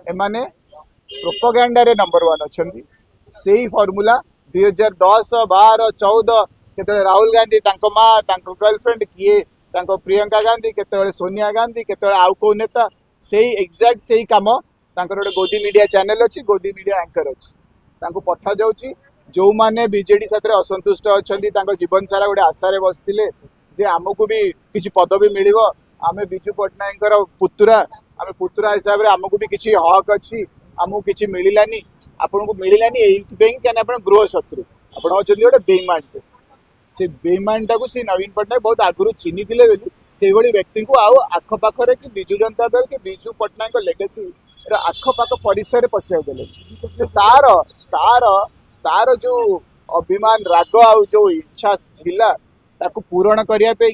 एमाने प्रोपोगेंडा रे नंबर 1 अछंती से ही फॉर्मूला 2010 12 14 केते राहुल गांधी तांको मां तांको गर्लफ्रेंड किए तांको प्रियंका गांधी केते सोनिया गांधी केते आउ को नेता से एग्जैक्ट से ही काम तांकर गोटे गोदी मीडिया चैनल अच्छी गोदी मीडिया एंकर अच्छी तांको पठा जाउची जो माने बीजेडी साथ असंतुष्ट अछंती तांको जीवन सारा गोटे आशा बसते जे आमको भी किसी पदवी मिल आम विजु पट्टनायक पुतुरा आम पुतुरा हिसाब से आमको भी किसी हक अच्छी आमको किसी मिलानी आपन को मिलानी कहीं आप गृह शत्रु आप गोटे बेईमान से बेईमानटा को से नवीन पट्टनायक बहुत आगुरी चिन्ही से व्यक्ति को आउ आखपाखे कि विजु जनता दल कि विजु पट्टनायक लेगेसी आखपाख परिसर पशिया देले तार तार तार जो अभिमान राग आउ जो इच्छा थिला ताको पूरण करिया पे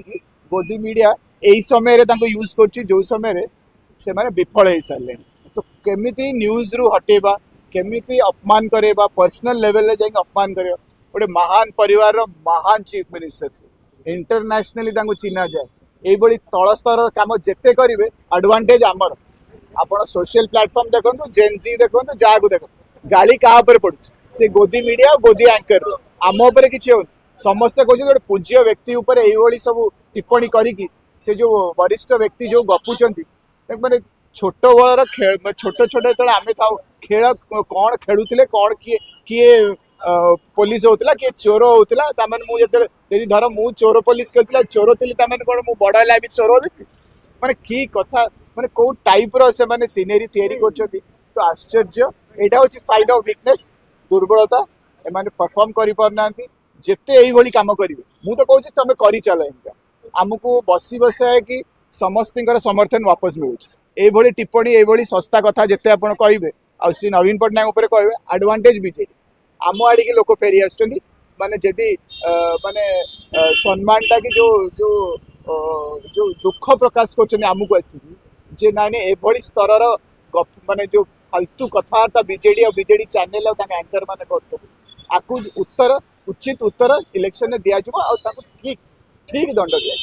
गोदी मीडिया यही समय यूज कर जो समय से माने विफल हो सारे तो केमिति न्यूज रु हटेबा केमिति अपमान करेबा पर्सनल लेवल जाए अपमान करे गोटे महान परिवार महान चीफ मिनिस्टर से इंटरनेशनली चिन्हा जाए ये तल स्तर काम जिते करेंगे एडवांटेज आमर आप सोशल प्लेटफॉर्म देखो जेनजी देखो जहाँ को देखो गाड़ी क्या पड़ू से गोदी मीडिया और गोदी एंकर आम उपर किसी हो समस्ते कहते गोटे पूज्य व्यक्ति उपर यही सब टिप्पणी करी से जो वरिष्ठ व्यक्ति जो गपुंट मैंने छोट बड़ छोट छोट जो आम था खेल कौन खेलुले कौन किए किए पुलिस होता किए चोर होता मुझे धर मु चोर पुलिस खेलुला चोर थी कौन मु बड़ है भी चोर माने की कथा माने कौ टाइप से माने सीनेरी तैयारी कर तो आश्चर्य यहाँ हूँ साइड ऑफ वीकनेस दुर्बलता एमाने परफॉर्म कर पारना जिते यही काम करेंगे मु तो कहूँ तुम कर चल आमको बसी बसाए कि समस्त समर्थन वापस मिलूँ ये टिप्पणी ये सस्ता कथा जिते आप कहे आ नवीन पट्टनायक उपर कहे एडवांटेज बीजेडी आम आड़िकी लोक फेरी आसुँच माने जदि माने सम्मानटा कि जो जो जो दुख प्रकाश करमको आसिक जे ना ये स्तर माने जो फालतू कथबार्ता बीजेडी और बीजेडी चैनल और एंकर मैंने उत्तर उचित उत्तर इलेक्शन में दिज्व ठीक ठीक दंड दिया।